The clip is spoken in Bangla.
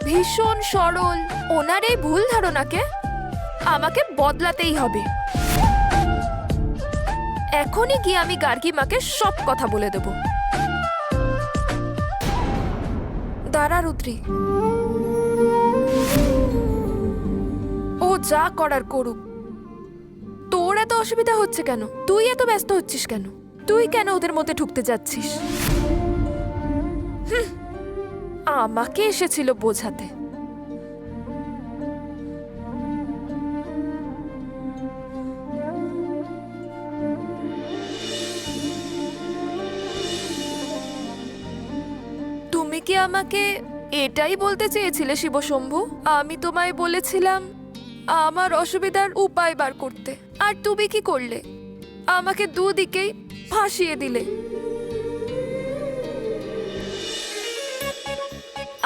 ভীষণ সরল। ওনার এই ভুল ধারণাকে আমাকে বদলাতেই হবে। এখনই গিয়ে আমি গার্গী মাকে সব কথা বলে দেব। দাঁড়া রুদ্রি, ও যা করার করুক। তোর এত অসুবিধা হচ্ছে কেন? তুই এত ব্যস্ত হচ্ছিস কেন? তুই কেন ওদের মধ্যে ঢুকতে যাচ্ছিস? আমাকে এসেছিল বোঝাতে। তুমি কি আমাকে এটাই বলতে চেয়েছিলে শিবশম্ভু? আমি তোমায় বলেছিলাম আমার অসুবিধার উপায় বার করতে, আর তুমি কি করলে? আমাকে দুদিকেই ফাঁসিয়ে দিলে।